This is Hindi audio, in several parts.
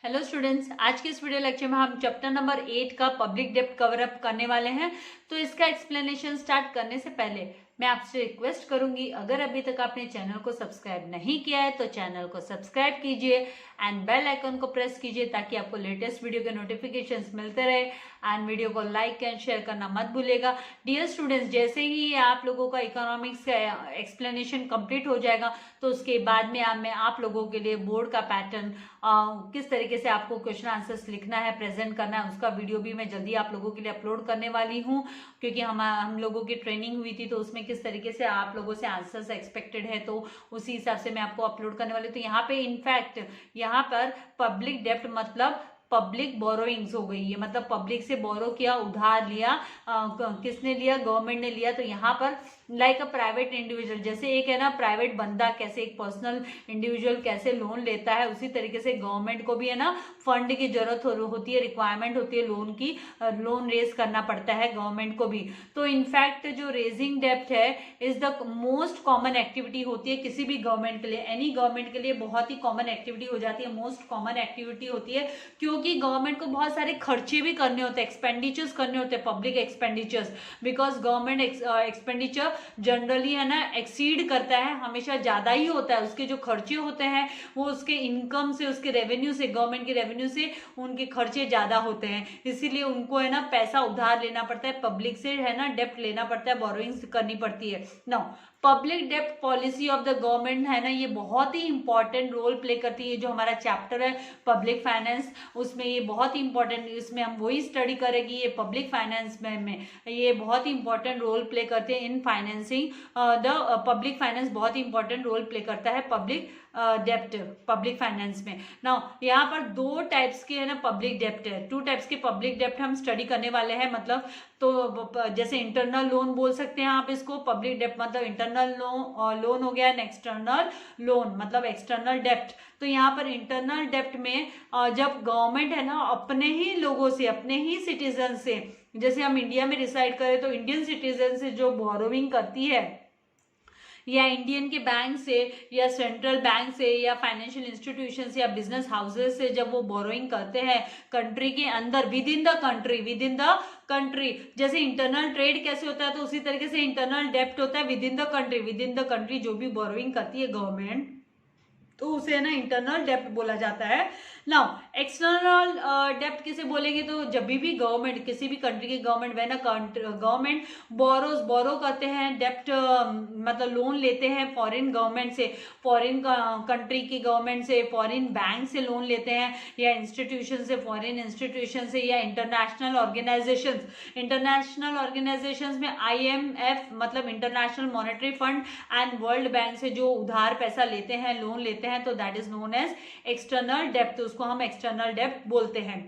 हेलो स्टूडेंट्स, आज के इस वीडियो लेक्चर में हम चैप्टर नंबर 8 का पब्लिक डेब्ट कवर अप करने वाले हैं। तो इसका एक्सप्लेनेशन स्टार्ट करने से पहले मैं आपसे रिक्वेस्ट करूंगी, अगर अभी तक आपने चैनल को सब्सक्राइब नहीं किया है तो चैनल को सब्सक्राइब कीजिए एंड बेल आइकन को प्रेस कीजिए ताकि आपको लेटेस्ट वीडियो के नोटिफिकेशंस मिलते रहे। एंड वीडियो को लाइक एंड शेयर करना मत भूलिएगा। डियर स्टूडेंट्स, जैसे ही आप लोगों का इकोनॉमिक्स का एक्सप्लेनेशन कंप्लीट हो जाएगा तो उसके बाद में मैं आप लोगों के लिए बोर्ड का पैटर्न, किस तरीके से आपको क्वेश्चन आंसर्स लिखना है, प्रेजेंट करना है, उसका वीडियो भी मैं जल्दी आप लोगों के लिए अपलोड करने वाली हूँ। क्योंकि हम लोगों की ट्रेनिंग हुई थी तो उसमें किस तरीके से आप लोगों से आंसर्स एक्सपेक्टेड है तो उसी हिसाब से मैं आपको अपलोड करने वाली हूँ। तो यहाँ पे इनफैक्ट यहाँ पर पब्लिक डेब्ट मतलब पब्लिक बोरोइंग्स हो गई है, मतलब पब्लिक से बोरो किया, उधार लिया। किसने लिया? गवर्नमेंट ने लिया। तो यहाँ पर लाइक अ प्राइवेट इंडिविजुअल, जैसे एक है ना प्राइवेट बंदा कैसे एक पर्सनल इंडिविजुअल कैसे लोन लेता है, उसी तरीके से गवर्नमेंट को भी है ना फंड की जरूरत होती है, रिक्वायरमेंट होती है लोन की, लोन रेज करना पड़ता है गवर्नमेंट को भी। तो इनफैक्ट जो रेजिंग डेब्ट है is the most common activity होती है किसी भी गवर्नमेंट के लिए, एनी गवर्नमेंट के लिए बहुत ही कॉमन एक्टिविटी हो जाती है, मोस्ट कॉमन एक्टिविटी होती है। क्योंकि गवर्नमेंट को बहुत सारे खर्चे भी करने होते हैं, एक्सपेंडिचर्स करने होते हैं, public expenditures, because government expenditure generally है ना एक्सीड करता है, हमेशा ज्यादा ही होता है। उसके जो खर्चे होते हैं वो उसके इनकम से, उसके रेवेन्यू से, गवर्नमेंट के रेवेन्यू से उनके खर्चे ज्यादा होते हैं, इसीलिए उनको है ना पैसा उधार लेना पड़ता है, पब्लिक से है ना डेब्ट लेना पड़ता है, बोरोइंग्स करनी पड़ती है। नाउ पब्लिक डेब्ट पॉलिसी ऑफ द गवर्नमेंट है ना, ये बहुत ही इंपॉर्टेंट रोल प्ले करती है। जो हमारा चैप्टर है पब्लिक फाइनेंस, उसमें ये बहुत ही इंपॉर्टेंट, इसमें हम वही स्टडी करेंगे। ये पब्लिक फाइनेंस में ये बहुत ही इंपॉर्टेंट रोल प्ले करते हैं इन फाइनेंसिंग द पब्लिक फाइनेंस, बहुत ही इंपॉर्टेंट रोल प्ले करता है पब्लिक डेब्ट पब्लिक फाइनेंस में। नाउ यहाँ पर दो टाइप्स के है ना पब्लिक डेब्ट है, टू टाइप्स के पब्लिक डेब्ट हम स्टडी करने वाले हैं। मतलब तो जैसे इंटरनल लोन बोल सकते हैं आप इसको, पब्लिक डेब्ट मतलब इंटरनल लोन हो गया, एक्सटर्नल लोन मतलब एक्सटर्नल डेब्ट। तो यहाँ पर इंटरनल डेब्ट में जब गवर्नमेंट है ना अपने ही लोगों से, अपने ही सिटीजन से, जैसे हम इंडिया में रिसाइड करें तो इंडियन सिटीजन से जो बोरोविंग करती है, या इंडियन के बैंक से या सेंट्रल बैंक से या फाइनेंशियल इंस्टीट्यूशन से या बिजनेस हाउसेस से जब वो बोरोइंग करते हैं कंट्री के अंदर, विद इन द कंट्री, जैसे इंटरनल ट्रेड कैसे होता है तो उसी तरीके से इंटरनल डेब्ट होता है विद इन द कंट्री। जो भी बोरोइंग करती है गवर्नमेंट तो उसे ना इंटरनल डेब्ट बोला जाता है। नाउ एक्सटर्नल डेब्ट किसे बोलेंगे? तो जब भी गवर्नमेंट, किसी भी कंट्री की गवर्नमेंट वे ना गवर्नमेंट बोरो करते हैं, डेब्ट मतलब लोन लेते हैं फॉरेन गवर्नमेंट से, फॉरेन कंट्री की गवर्नमेंट से, फॉरेन बैंक से लोन लेते हैं, या इंस्टीट्यूशन से, फॉरेन इंस्टीट्यूशन से, या इंटरनेशनल ऑर्गेनाइजेशंस में IMF मतलब international monetary fund and world bank से जो उधार पैसा लेते हैं, लोन लेते हैं, तो that is known as external डेब्ट, उसको हम एक्सटर्नल डेब्ट बोलते हैं।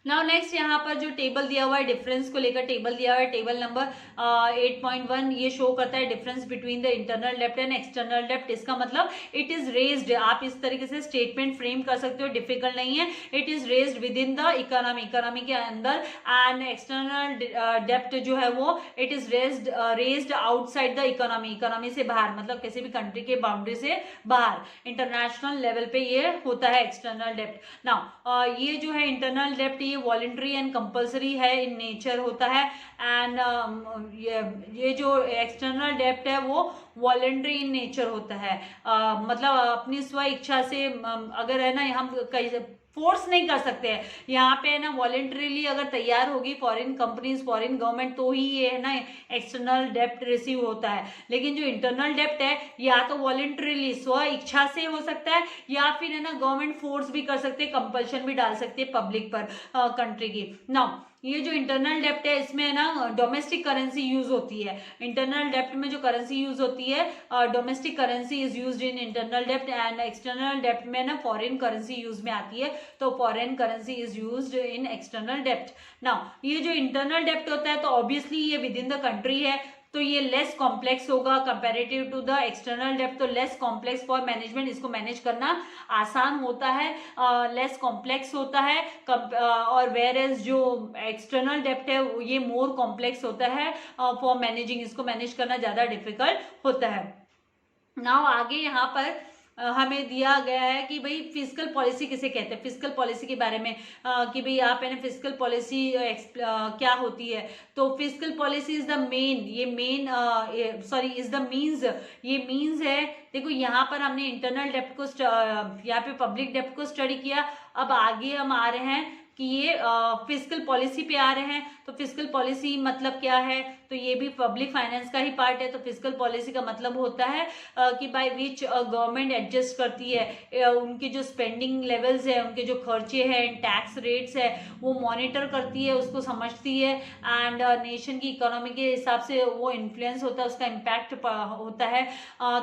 नाउ नेक्स्ट यहाँ पर जो टेबल दिया हुआ है, डिफरेंस को लेकर टेबल दिया हुआ है, टेबल नंबर 8.1, ये शो करता है डिफरेंस बिटवीन द इंटरनल डेब्ट एंड एक्सटर्नल डेब्ट। इसका मतलब इट इज रेज्ड, आप इस तरीके से स्टेटमेंट फ्रेम कर सकते हो, डिफिकल्ट नहीं है। It is raised with in the economy के अंदर, एंड एक्सटर्नल डेब्ट जो है वो it is raised outside the economy से बाहर, मतलब किसी भी कंट्री के बाउंड्री से बाहर, इंटरनेशनल लेवल पे ये होता है एक्सटर्नल डेब्ट। नाउ ये जो है इंटरनल डेब्ट, ये वॉलंटरी एंड कंपल्सरी है इन नेचर होता है, एंड ये जो एक्सटर्नल डेब्ट है वो वॉलंटरी इन नेचर होता है, मतलब अपनी स्व इच्छा से, अगर है ना हम कई फोर्स नहीं कर सकते हैं, यहाँ पे है ना वॉलेंटरीली अगर तैयार होगी फॉरेन कंपनीज, फॉरेन गवर्नमेंट, तो ही ये है ना एक्सटर्नल डेब्ट रिसीव होता है। लेकिन जो इंटरनल डेब्ट है या तो वॉलेंटरीली स्व इच्छा से हो सकता है, या फिर है ना गवर्नमेंट फोर्स भी कर सकते हैं, कंपल्शन भी डाल सकते हैं पब्लिक पर, कंट्री की। नाउ ये जो इंटरनल डेब्ट है इसमें है ना डोमेस्टिक करेंसी यूज होती है। इंटरनल डेब्ट में जो करेंसी यूज होती है, domestic currency is used in internal डेब्ट, एंड एक्सटर्नल डेब्ट में ना फॉरेन करेंसी यूज में आती है, तो foreign currency is used in external डेब्ट। नाउ ये जो इंटरनल डेब्ट होता है तो ऑब्वियसली ये विद इन द कंट्री है, तो ये लेस कॉम्प्लेक्स होगा कंपैरेटिव टू द एक्सटर्नल डेब्ट, तो लेस कॉम्प्लेक्स फॉर मैनेजमेंट, इसको मैनेज करना आसान होता है, लेस कॉम्प्लेक्स होता है, और वेयर एज जो एक्सटर्नल डेब्ट है ये मोर कॉम्प्लेक्स होता है फॉर मैनेजिंग, इसको मैनेज करना ज्यादा डिफिकल्ट होता है। नाउ आगे यहाँ पर हमें दिया गया है कि भाई फिजिकल पॉलिसी किसे कहते हैं, फिजिकल पॉलिसी के बारे में कि भाई आप है ना फिजिकल पॉलिसी क्या होती है। तो physical policy is the main, ये main sorry is the means, ये मीन्स है। देखो यहाँ पर हमने इंटरनल डेप्ट को यहाँ पे पब्लिक डेप्ट को स्टडी किया। अब आगे हम आ रहे हैं कि ये फिजिकल पॉलिसी पे आ रहे हैं। तो फिजिकल पॉलिसी मतलब क्या है, तो ये भी पब्लिक फाइनेंस का ही पार्ट है। तो फिजिकल पॉलिसी का मतलब होता है कि बाय विच गवर्नमेंट एडजस्ट करती है उनके जो स्पेंडिंग लेवल्स है, उनके जो खर्चे हैं, टैक्स रेट्स है, वो मॉनिटर करती है, उसको समझती है एंड नेशन की इकोनॉमी के हिसाब से वो इन्फ्लुएंस होता है, उसका इम्पैक्ट होता है।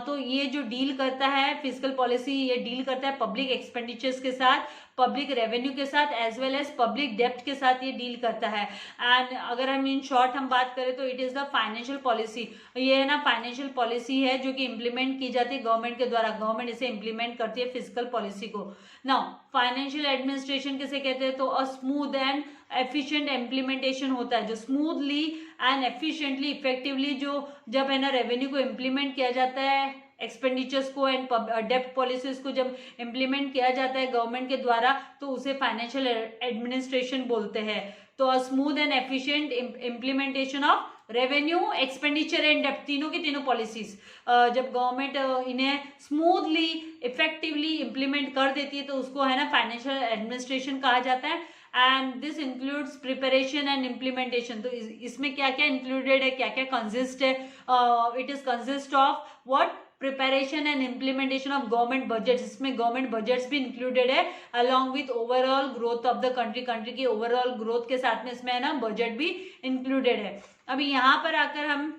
तो ये जो डील करता है फिजिकल पॉलिसी, ये डील करता है पब्लिक एक्सपेंडिचर्स के साथ, पब्लिक रेवेन्यू के साथ एज वेल एज पब्लिक डेप्ट के साथ ये डील करता है। एंड अगर हम इन शॉर्ट हम बात करें तो it is the financial policy. ये है ना फाइनेंशियल पॉलिसी है जो कि इंप्लीमेंट की जाती है गवर्नमेंट के द्वारा, गवर्नमेंट इसे इंप्लीमेंट करती है फिजिकल पॉलिसी को। नाउ फाइनेंशियल एडमिनिस्ट्रेशन किसे कहते हैं, तो a smooth and efficient implementation होता है, जो स्मूथली एंड एफिशिएंटली इफेक्टिवली जो जब है ना रेवेन्यू को इम्प्लीमेंट किया जाता है, एक्सपेंडिचर्स को एंड डेप्ट पॉलिसीज को जब इम्प्लीमेंट किया जाता है गवर्नमेंट के द्वारा, तो उसे फाइनेंशियल एडमिनिस्ट्रेशन बोलते हैं। तो smooth and efficient implementation of revenue, expenditure and डेप्ट, तीनों की तीनों पॉलिसीज जब गवर्नमेंट इन्हें स्मूथली इफेक्टिवली इम्प्लीमेंट कर देती है तो उसको है ना फाइनेंशियल एडमिनिस्ट्रेशन कहा जाता है। And this includes preparation and implementation. तो इसमें क्या क्या इंक्लूडेड है, क्या क्या कंसिस्ट है, it is consist of what, preparation and implementation of government budget. इसमें गवर्नमेंट बजट्स भी इंक्लूडेड है along with overall growth of the country, country की ओवरऑल ग्रोथ के साथ में इसमें है ना बजट भी इंक्लूडेड है। अभी यहाँ पर आकर हम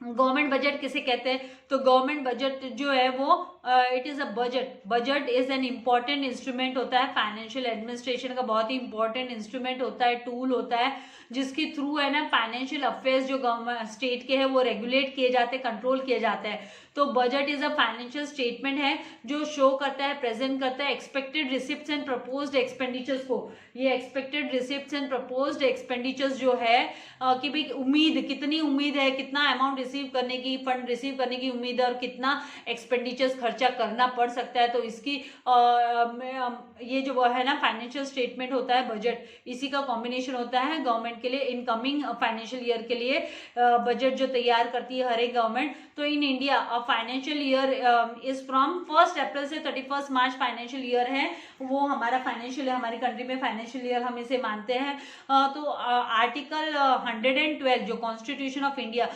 गवर्नमेंट बजट किसे कहते हैं, तो गवर्नमेंट बजट जो है वो it is a budget, budget is an important instrument होता है फाइनेंशियल एडमिनिस्ट्रेशन का, बहुत ही इंपॉर्टेंट इंस्ट्रूमेंट होता है, टूल होता है, जिसके थ्रू है ना फाइनेंशियल अफेयर्स जो गवर्नमेंट स्टेट के हैं वो रेगुलेट किए जाते हैं, कंट्रोल किए जाते हैं। तो budget is a financial statement है जो शो करता है, प्रेजेंट करता है expected receipts and proposed expenditures को। ये expected receipts and proposed expenditures जो है कि भाई उम्मीद, कितनी उम्मीद है, कितना अमाउंट रिसीव करने की, फंड रिसीव करने की उम्मीद है और कितना एक्सपेंडिचर्स खर्चा करना पड़ सकता है। तो इसकी ये जो है ना फाइनेंशियल स्टेटमेंट होता है बजट, इसी का कॉम्बिनेशन होता है गवर्नमेंट के लिए इनकमिंग फाइनेंशियल ईयर के लिए बजट जो तैयार करती है हर एक गवर्नमेंट। तो in India financial year is from 1 अप्रैल से 31 मार्च फाइनेंशियल ईयर है, वो हमारा फाइनेंशियल, हमारी कंट्री में फाइनेंशियल ईयर हम इसे मानते हैं। तो आर्टिकल 112 जो कॉन्स्टिट्यूशन ऑफ इंडिया,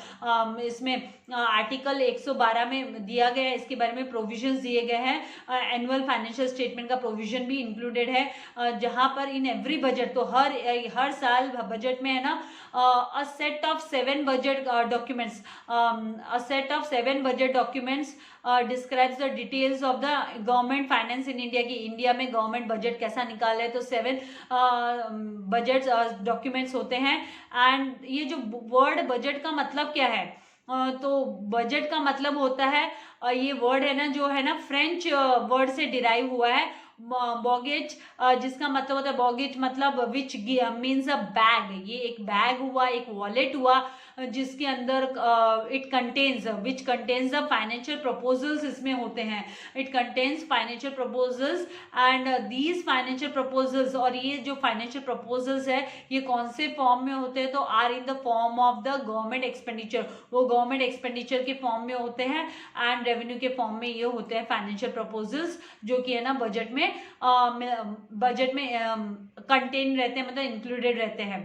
इसमें आर्टिकल 112 में दिया गया है, इसके बारे में प्रोविजंस दिए गए हैं। एनुअल फाइनेंशियल स्टेटमेंट का प्रोविजन भी इंक्लूडेड है, जहां पर इन एवरी बजट, तो हर साल बजट में है ना a set of 7 budget documents, a set of 7 budget documents describes the details of the government finance in India, की इंडिया में गवर्नमेंट बजट कैसा निकाला है। तो 7 बजट डॉक्यूमेंट्स होते हैं। एंड ये जो वर्ड बजट का मतलब क्या है, तो बजट का मतलब होता है, ये वर्ड है ना जो है ना फ्रेंच वर्ड से डिराइव हुआ है, बॉगेज, जिसका मतलब होता है, बॉगेज मतलब विच मीन्स अ बैग, ये एक बैग हुआ, एक वॉलेट हुआ, जिसके अंदर it contains, which contains the financial proposals इसमें होते हैं, it contains financial proposals and these financial proposals, और ये जो फाइनेंशियल प्रपोजल्स है ये कौन से फॉर्म में होते हैं, तो are in the form of the government expenditure, वो गवर्नमेंट एक्सपेंडिचर के फॉर्म में होते हैं एंड रेवेन्यू के फॉर्म में ये होते हैं फाइनेंशियल प्रपोजल्स, जो कि है ना बजट में कंटेन रहते हैं, मतलब इंक्लूडेड रहते हैं।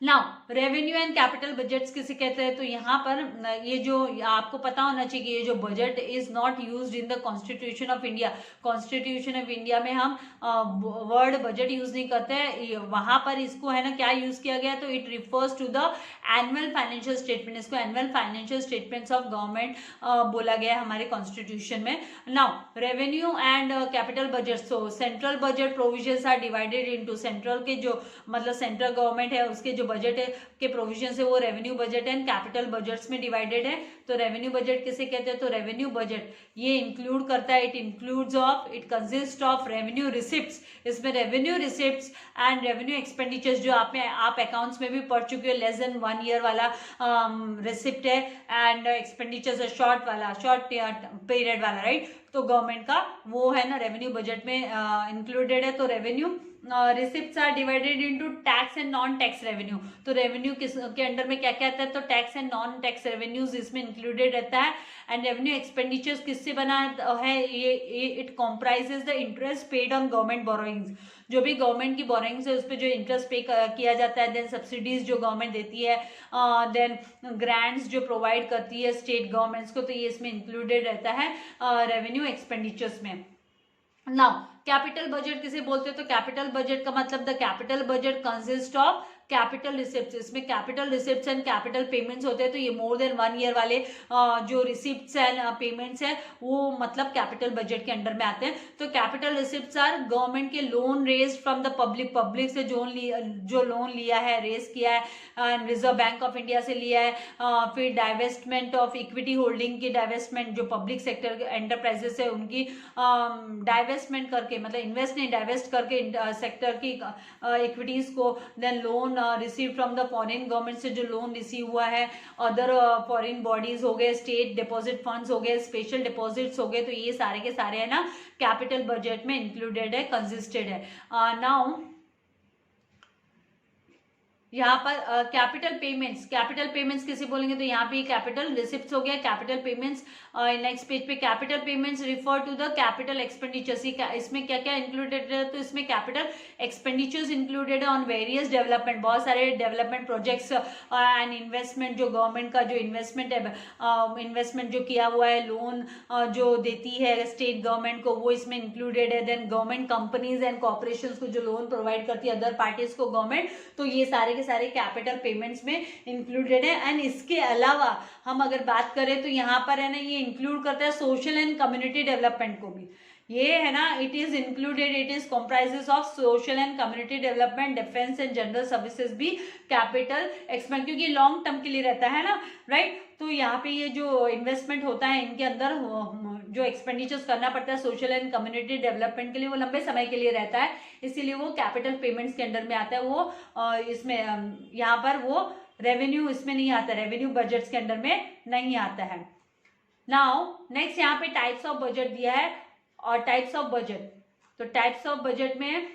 Now revenue and capital budgets किसे कहते हैं, तो यहाँ पर ये जो आपको पता होना चाहिए कि ये जो budget is not used in the constitution of India, constitution of India में हम वर्ड बजट यूज नहीं करते हैं, वहां पर इसको है ना क्या यूज किया गया, तो it refers to the annual financial statement, इसको annual financial statements of government बोला गया है हमारे कॉन्स्टिट्यूशन में। Now revenue and capital budget, so central budget provisions are divided into, central के जो मतलब सेंट्रल गवर्नमेंट है उसके जो बजट के प्रोविजन है वो revenue budget and capital budgets में डिवाइडेड है। तो रेवेन्यू बजट किसे कहते हैं? तो रेवेन्यू बजट ये इंक्लूड करता है, it consist of revenue receipts, इसमें revenue receipts and revenue expenditures जो आप अकाउंट्स में भी पढ़ चुके हो, लेस देन 1 ईयर वाला रिसिप्ट है एंड एक्सपेंडिचर्स है शॉर्ट पीरियड वाला, राइट। तो गवर्नमेंट का वो है ना रेवेन्यू बजट में इंक्लूडेड है। तो revenue receipts are divided into tax and non tax revenue. तो रेवेन्यू के अंडर में क्या क्या आता है? तो tax and non tax revenues इसमें इंक्लूडेड रहता है। एंड रेवेन्यू एक्सपेंडिचर्स किससे बना है? ये it comprises the interest paid on government borrowings, जो भी गवर्नमेंट की बोरोइंग्स है उस पर जो इंटरेस्ट पे किया जाता है, देन सब्सिडीज जो गवर्नमेंट देती है, देन ग्रांट्स जो प्रोवाइड करती है स्टेट गवर्नमेंट्स को, तो ये इसमें इंक्लूडेड रहता है रेवेन्यू एक्सपेंडिचर्स में। नाउ कैपिटल बजट किसे बोलते हैं? तो कैपिटल बजट का मतलब the capital budget consist of capital receipts, इसमें capital receipts and capital payments होते हैं। तो ये मोर देन 1 ईयर वाले जो रिसिप्ट्स एंड पेमेंट्स है वो मतलब कैपिटल बजट के अंडर में आते हैं। तो कैपिटल रिसिप्ट्स आर गवर्नमेंट के loan raise from the public से जो लोन लिया है, रेज किया है, रिजर्व बैंक ऑफ इंडिया से लिया है, फिर डाइवेस्टमेंट ऑफ इक्विटी होल्डिंग की डाइवेस्टमेंट, जो पब्लिक सेक्टर एंटरप्राइजेस है उनकी डाइवेस्टमेंट करके, मतलब इन्वेस्ट नहीं डाइवेस्ट करके सेक्टर की इक्विटीज को, then loan receive from the foreign government से जो लोन रिसीव हुआ है, अदर फॉरेन बॉडीज हो गए, स्टेट डिपॉजिट फंड्स हो गए, स्पेशल डिपॉजिट्स हो गए, तो ये सारे के सारे है ना कैपिटल बजट में इंक्लूडेड है, कंसिस्टेड है। नाउ यहाँ पर कैपिटल पेमेंट्स किसे बोलेंगे? तो यहाँ पे कैपिटल रिसिप्ट्स हो गया, कैपिटल पेमेंट्स। नेक्स्ट पेज पे capital payments refer to the capital expenditures. इसमें क्या क्या इंक्लूडेड है? तो इसमें कैपिटल एक्सपेंडिचर्स इंक्लूडेड है ऑन वेरियस डेवलपमेंट, बहुत सारे डेवलपमेंट प्रोजेक्ट्स एंड इन्वेस्टमेंट, जो गवर्नमेंट का जो इन्वेस्टमेंट है, इन्वेस्टमेंट जो किया हुआ है, लोन जो देती है स्टेट गवर्नमेंट को, वो इसमें इंक्लूडेड है। Then government companies and corporations को जो लोन प्रोवाइड करती है अदर पार्टीज को गवर्नमेंट, तो ये सारे सारे कैपिटल पेमेंट्स में इंक्लूडेड है। एंड इसके अलावा हम अगर बात करें तो यहाँ पर है ना ये इंक्लूड करता है सोशल एंड कम्युनिटी डेवलपमेंट को भी, ये है ना it is comprises of social and community development, defence and general services भी कैपिटल एक्सपेंड, क्योंकि लॉन्ग टर्म के लिए रहता है ना, राइट। तो यहाँ पे ये जो इन्वेस्टमेंट होता है इनके अंदर जो एक्सपेंडिचर्स करना पड़ता है सोशल एंड कम्युनिटी डेवलपमेंट के लिए, वो लंबे समय के लिए रहता है, इसीलिए वो कैपिटल पेमेंट्स के अंडर में आता है। वो इसमें यहाँ पर वो रेवेन्यू इसमें नहीं आता, रेवेन्यू बजट्स के अंडर में नहीं आता है। नाउ नेक्स्ट यहाँ पे टाइप्स ऑफ बजट दिया है और टाइप्स ऑफ बजट, तो टाइप्स ऑफ बजट में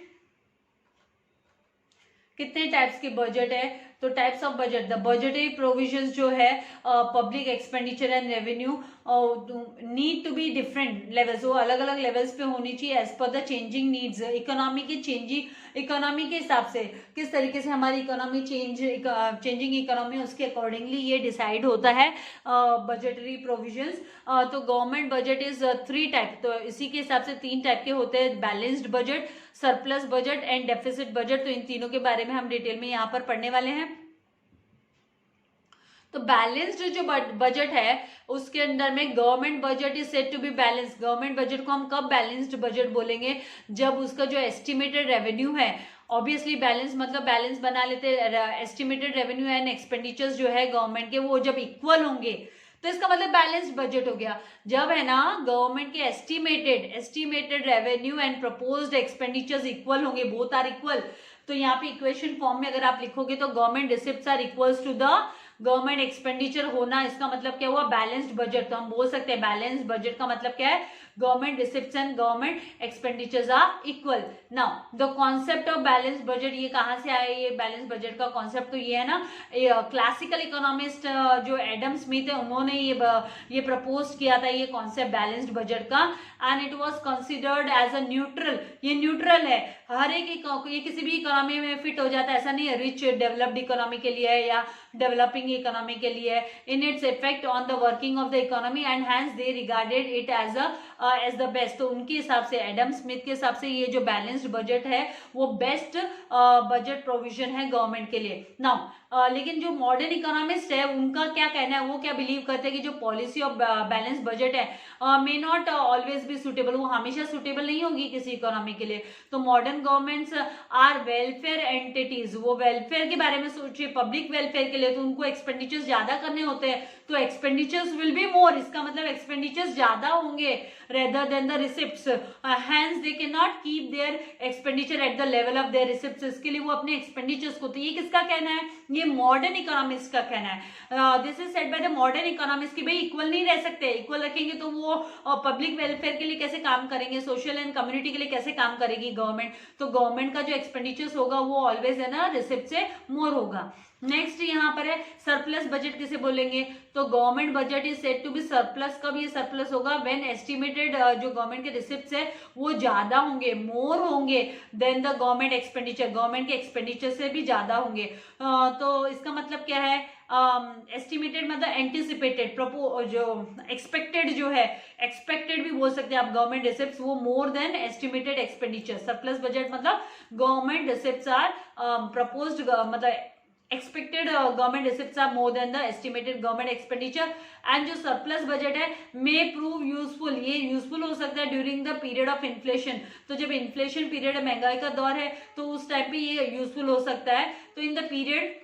कितने टाइप्स के बजट है? तो types of budget, the budgetary provisions जो है public expenditure and revenue need to be different levels, वो अलग अलग लेवल्स पे होनी चाहिए as per the changing needs, economy के हिसाब से, किस तरीके से हमारी इकोनॉमी चेंजिंग इकोनॉमी, उसके अकॉर्डिंगली ये डिसाइड होता है बजटरी प्रोविजंस। तो गवर्नमेंट बजट इज 3 टाइप, तो इसी के हिसाब से 3 टाइप के होते हैं, balanced budget, surplus budget and deficit budget. तो इन तीनों के बारे में हम डिटेल में यहाँ पर पढ़ने वाले हैं। तो बैलेंस्ड जो बजट है उसके अंदर में government budget is said to be balance. Government budget को हम कब बैलेंस्ड बजट बोलेंगे? जब उसका जो एस्टिमेटेड रेवेन्यू है, ऑब्वियसली बैलेंस मतलब बैलेंस बना लेते, एस्टिमेटेड रेवेन्यू एंड एक्सपेंडिचर्स जो है गवर्नमेंट के वो जब इक्वल होंगे तो इसका मतलब बैलेंस्ड बजट हो गया। जब है ना गवर्नमेंट के estimated revenue and proposed expenditures equal होंगे, बोथ आर इक्वल, तो यहाँ पे इक्वेशन फॉर्म में अगर आप लिखोगे तो government receipts are equals to the government expenditure होना, इसका मतलब क्या हुआ? Balanced budget. तो हम बोल सकते हैं बैलेंस्ड बजट का मतलब क्या है? Government receipts and government expenditures are equal. Now the concept of balanced budget, ये कहाँ से आया ये बैलेंस बजट का कॉन्सेप्ट? तो ये है ना क्लासिकल इकोनॉमिस्ट जो एडम स्मिथ है उन्होंने ये प्रपोज किया था ये कॉन्सेप्ट बैलेंस्ड बजट का, and it was considered as a neutral. ये न्यूट्रल है, हर एक ये किसी भी इकोनॉमी में फिट हो जाता है, ऐसा नहीं है रिच डेवलप्ड इकोनॉमी के लिए है या डेवलपिंग इकोनॉमी के लिए, in its effect on the working of the economy and hence they regarded it as the best. तो उनके हिसाब से, एडम स्मिथ के हिसाब से ये जो बैलेंस्ड बजट है वो बेस्ट बजट प्रोविजन है गवर्नमेंट के लिए। नाउ लेकिन जो मॉडर्न इकोनॉमिस्ट है उनका क्या कहना है, वो क्या बिलीव करते हैं कि जो पॉलिसी ऑफ बैलेंस बजट है may not always be suitable, वो हमेशा सुटेबल नहीं होगी किसी इकोनॉमी के लिए। तो modern governments are welfare entities, वो वेलफेयर के बारे में सोचिए, पब्लिक वेलफेयर के लिए, तो उनको एक्सपेंडिचर्स ज्यादा करने होते हैं, तो एक्सपेंडिचर्स विल बी मोर, इसका मतलब एक्सपेंडिचर्स ज्यादा होंगे rather than the receipts, hence they can not keep their expenditure at the level of their receipts, इसके लिए वो अपने एक्सपेंडिचर्स को, तो ये किसका कहना है, ये मॉडर्न इकोनॉमिस्ट का कहना है। This is said by the modern economist कि भाई इक्वल नहीं रह सकते, इक्वल रखेंगे तो वो पब्लिक वेलफेयर के लिए कैसे काम करेंगे, सोशल एंड कम्युनिटी के लिए कैसे काम करेगी गवर्नमेंट, तो गवर्नमेंट का जो एक्सपेंडिचर्स होगा वो ऑलवेज है ना रिसिप्ट से मोर होगा। नेक्स्ट यहाँ पर है सरप्लस बजट किसे बोलेंगे, तो government budget is said to be surplus, कब ये सरप्लस होगा, व्हेन एस्टिमेटेड जो गवर्नमेंट के रिसिप्ट्स है वो ज्यादा होंगे, मोर होंगे than the government expenditure, government के एक्सपेंडिचर से भी ज्यादा होंगे। तो इसका मतलब क्या है, एस्टिमेटेड मतलब एंटिसिपेटेड, जो एक्सपेक्टेड जो है, एक्सपेक्टेड भी बोल सकते हैं आप, गवर्नमेंट रिसिप्ट्स वो more than estimated expenditure. Surplus budget मतलब गवर्नमेंट रिसिप्ट्स आर प्रपोज्ड, मतलब expected government receipts are more than the estimated government expenditure, and जो surplus budget है may prove useful, ये useful हो सकता है during the period of inflation, तो जब inflation period है, महंगाई का दौर है, तो उस टाइम पे ये useful हो सकता है। तो in the period,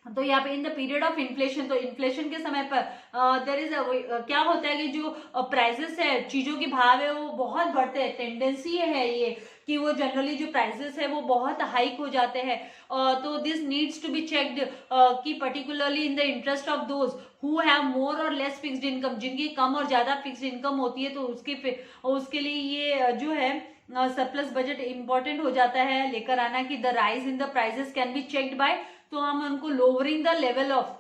तो यहाँ पे इन द पीरियड ऑफ इन्फ्लेशन, तो इन्फ्लेशन के समय पर देयर इज क्या होता है कि जो प्राइसेस है, चीजों के भाव है वो बहुत बढ़ते हैं, टेंडेंसी है ये कि वो जनरली जो प्राइसेस है वो बहुत हाइक हो जाते हैं। तो this needs to be checked कि particularly in the interest of those who have more और लेस फिक्स्ड इनकम, जिनकी कम और ज्यादा फिक्स्ड इनकम होती है, तो उसके लिए ये जो है सरप्लस बजट इंपॉर्टेंट हो जाता है लेकर आना कि the rise in the prices can be checked by, तो हम उनको लोअरिंग द लेवल ऑफ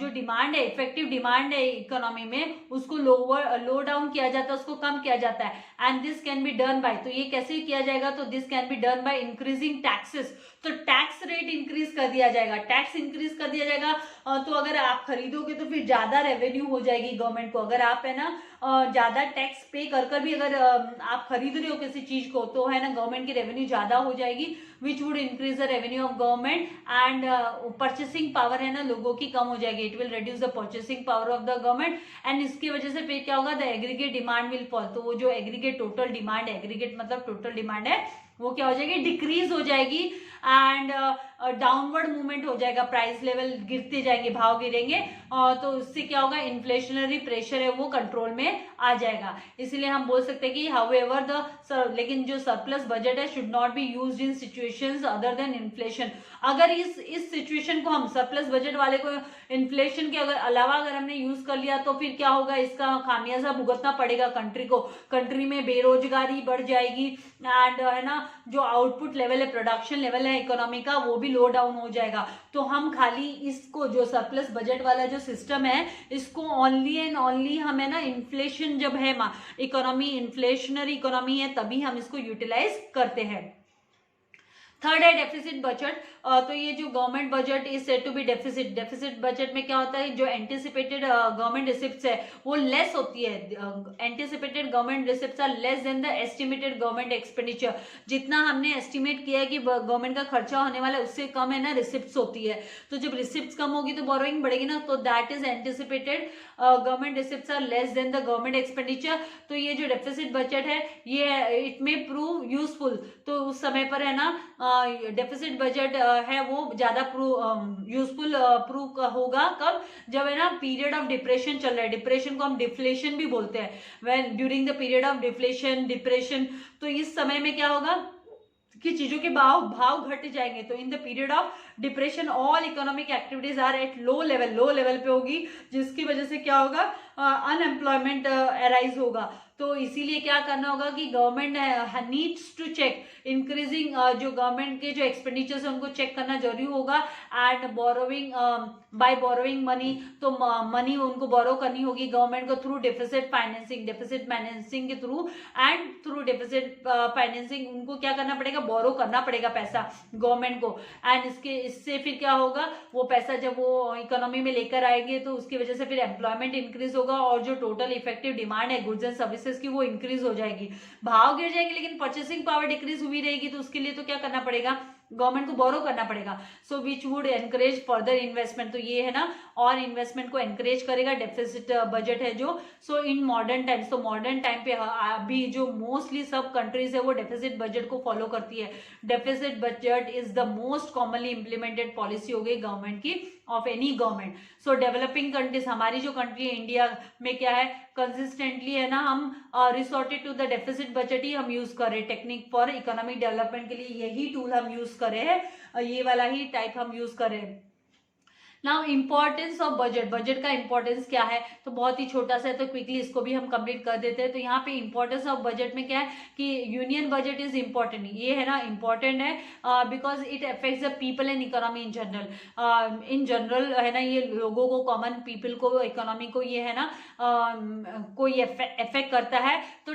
जो डिमांड है, इफेक्टिव डिमांड है इकोनॉमी में, उसको लो डाउन किया जाता है, उसको कम किया जाता है। And this can be done by, तो ये कैसे किया जाएगा, तो this can be done by increasing taxes, तो टैक्स रेट इंक्रीज कर दिया जाएगा, टैक्स इंक्रीज कर दिया जाएगा। तो अगर आप खरीदोगे तो फिर ज्यादा रेवेन्यू हो जाएगी गवर्नमेंट को, अगर आप है ना ज्यादा टैक्स पे कर भी अगर आप खरीद रहे हो किसी चीज को, तो है ना गवर्नमेंट की रेवेन्यू ज्यादा हो जाएगी, which would increase the revenue of government, and purchasing power है ना लोगों की कम हो जाएगी, it will reduce the purchasing power of the government, and इसकी वजह से फिर क्या होगा, the aggregate demand will fall, तो वो जो एग्रीगेट टोटल डिमांड है, एग्रीगेट मतलब टोटल डिमांड है, वो क्या हो जाएगी, डिक्रीज हो जाएगी, एंड डाउनवर्ड मूवमेंट हो जाएगा, प्राइस लेवल गिरते जाएंगे, भाव गिरेंगे, तो उससे क्या होगा, इन्फ्लेशनरी प्रेशर है वो कंट्रोल में आ जाएगा। इसलिए हम बोल सकते हैं कि हाउएवर लेकिन जो सरप्लस बजट है should not be used in situations other than inflation, अगर इस सिचुएशन को हम सरप्लस बजट वाले को इन्फ्लेशन के अलावा अगर हमने यूज कर लिया, तो फिर क्या होगा, इसका खामियाजा भुगतना पड़ेगा कंट्री को, कंट्री में बेरोजगारी बढ़ जाएगी, एंड है ना जो आउटपुट लेवल है, प्रोडक्शन लेवल है इकोनॉमी का, वो भी लो डाउन हो जाएगा। तो हम खाली इसको जो सरप्लस बजट वाला जो सिस्टम है, इसको ओनली एंड ओनली हम है ना इन्फ्लेशन जब है इकोनॉमी, इन्फ्लेशनरी इकोनॉमी है, तभी हम इसको यूटिलाइज करते हैं। थर्ड है डेफिसिट बजट, तो ये जो government budget is said to be deficit, deficit budget में क्या होता है, जो एंटिसिपेटेड गवर्नमेंट रिसिप्ट्स है वो लेस होती है, anticipated government receipts are less than the estimated government expenditure, जितना हमने एस्टिमेट किया है कि गवर्नमेंट का खर्चा होने वाला है उससे कम है ना रिसिप्ट्स होती है, तो जब रिसिप्ट्स कम होगी तो बोरोइंग बढ़ेगी ना, तो that is anticipated government receipts are less than the government expenditure. तो ये जो डेफिसिट बजट है ये इट मे प्रूव यूजफुल, तो उस समय पर है ना डेफिसिट बजट है वो ज्यादा यूजफुल प्रूव होगा, कब, जब है ना पीरियड ऑफ डिप्रेशन चल रहा है, डिप्रेशन को हम डिफ्लेशन भी बोलते हैं, when during the period of deflation depression, तो इस समय में क्या होगा कि चीजों के भाव घट जाएंगे, तो in the period of depression all economic activities are at low level पे होगी, जिसकी वजह से क्या होगा, अनएम्प्लॉयमेंट अराइज होगा। तो इसीलिए क्या करना होगा कि government needs to check increasing, जो गवर्नमेंट के जो एक्सपेंडिचर्स है उनको चेक करना जरूरी होगा, and borrowing by borrowing money, तो मनी उनको बोरो करनी होगी गवर्नमेंट को थ्रू डेफिसिट फाइनेंसिंग के through, and through deficit financing उनको क्या करना पड़ेगा, बोरो करना पड़ेगा पैसा गवर्नमेंट को, एंड इससे फिर क्या होगा, वो पैसा जब वो इकोनॉमी में लेकर आएंगे तो उसकी वजह से फिर एम्प्लॉयमेंट इंक्रीज होगा, और जो टोटल इफेक्टिव डिमांड है गुड्स एंड सर्विसेज की वो इंक्रीज हो जाएगी, भाव गिर जाएंगे लेकिन परचेसिंग पावर डिक्रीज हुई रहेगी, तो उसके लिए तो क्या करना पड़ेगा, गवर्नमेंट को बोरो करना पड़ेगा, so which would encourage further investment. तो ये है ना और इन्वेस्टमेंट को एनकरेज करेगा, डेफिसिट बजट है जो। सो इन मॉडर्न टाइम्स, तो मॉडर्न टाइम पे अभी जो मोस्टली सब कंट्रीज है वो डेफिसिट बजट को फॉलो करती है। Deficit budget is the most commonly implemented policy हो गई गवर्नमेंट की, of any government. So developing countries, हमारी जो कंट्री है इंडिया में क्या है, कंसिस्टेंटली है ना हम resorted to the deficit budget ही हम यूज कर रहे हैं टेक्निक फॉर इकोनॉमिक डेवलपमेंट के लिए, यही टूल हम यूज कर रहे हैं, ये वाला ही टाइप हम यूज कर रहे हैं। Now importance of budget, budget का इंपॉर्टेंस क्या है, तो बहुत ही छोटा सा है, तो क्विकली इसको भी हम कंप्लीट कर देते हैं। तो यहाँ पे इंपॉर्टेंस ऑफ बजट में क्या है कि यूनियन बजट इज इंपॉर्टेंट, ये है ना इंपॉर्टेंट है because it affects the people and economy in general. In general है ना ये लोगों को, कॉमन पीपल को, इकोनॉमी को ये है ना कोई इफेक्ट करता है। तो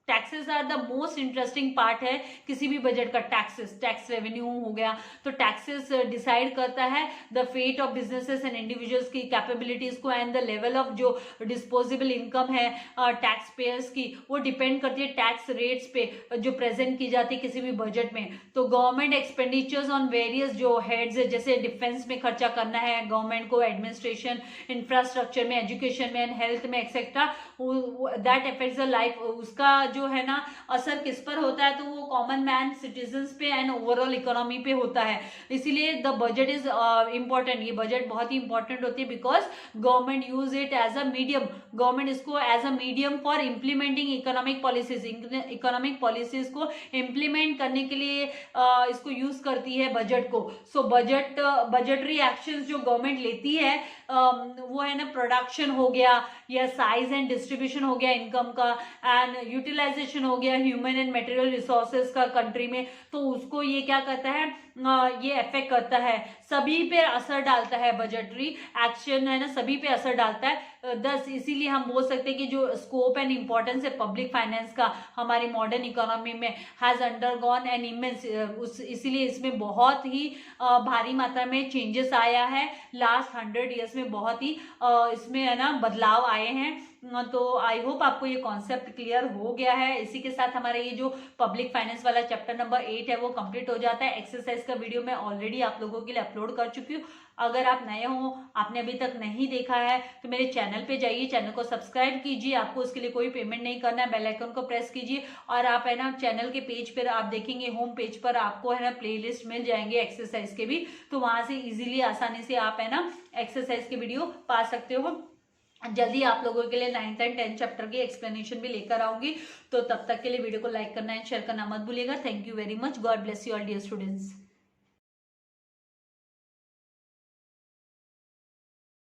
taxes are the most interesting part है किसी भी बजट का। टैक्स रेवेन्यू हो गया, तो टैक्सेस डिसाइड करता है the fate of businesses and individuals की कैपेबिलिटीज को, एंड द लेवल ऑफ जो डिस्पोजेबल इनकम है टैक्स पेयर्स की, वो डिपेंड करती है टैक्स रेट्स पे जो प्रेजेंट की जाती है किसी भी बजट में। तो गवर्नमेंट एक्सपेंडिचर्स ऑन वेरियस जो हेड्स है, जैसे डिफेंस में खर्चा करना है गवर्नमेंट को, एडमिनिस्ट्रेशन, इंफ्रास्ट्रक्चर में, एजुकेशन में, हेल्थ में etcetera, that affects the life. उसका जो है ना असर किस पर होता है, तो वो कॉमन मैन, सिटीजन्स पे एंड ओवरऑल इकोनॉमी पे होता है। इसीलिए द बजट इज इंपॉर्टेंट, ये बजट बहुत ही इंपॉर्टेंट होती है because government use it as a medium, government इसको as a medium for implementing economic policies, economic policies को इम्प्लीमेंट करने के लिए इसको यूज करती है बजट को। सो बजटरी एक्शंस जो गवर्नमेंट लेती है वो है ना प्रोडक्शन हो गया, या साइज एंड डिस्ट्रीब्यूशन हो गया इनकम का, एंड यूटिलाइजेशन हो गया ह्यूमन एंड मटेरियल रिसोर्सेज का कंट्री में, तो उसको ये क्या करता है, ये अफेक्ट करता है, सभी पे असर डालता है, बजटरी एक्शन है ना सभी पे असर डालता है। दस इसीलिए हम बोल सकते हैं कि जो स्कोप एंड इंपॉर्टेंस है पब्लिक फाइनेंस का हमारी मॉडर्न इकोनॉमी में हैज अंडरगॉन एन इमेंस, इसीलिए इसमें बहुत ही भारी मात्रा में चेंजेस आया है लास्ट 100 ईयर्स में, बहुत ही इसमें है ना बदलाव आए हैं। तो आई होप आपको ये कॉन्सेप्ट क्लियर हो गया है। इसी के साथ हमारा ये जो पब्लिक फाइनेंस वाला चैप्टर नंबर 8 है वो कंप्लीट हो जाता है। एक्सरसाइज का वीडियो मैं ऑलरेडी आप लोगों के लिए अपलोड कर चुकी हूँ। अगर आप नए हो, आपने अभी तक नहीं देखा है, तो मेरे चैनल पे जाइए, चैनल को सब्सक्राइब कीजिए, आपको उसके लिए कोई पेमेंट नहीं करना है, बेल आइकन को प्रेस कीजिए, और आप है ना चैनल के पेज पर आप देखेंगे, होम पेज पर आपको है ना प्लेलिस्ट मिल जाएंगे एक्सरसाइज के भी, तो वहां से इजीली आसानी से आप है ना एक्सरसाइज के वीडियो पा सकते हो। जल्दी आप लोगों के लिए 9th एंड 10th चैप्टर की एक्सप्लेनेशन भी लेकर आऊंगी, तो तब तक के लिए वीडियो को लाइक करना एंड शेयर करना मत भूलिएगा। Thank you very much, God bless you all dear students.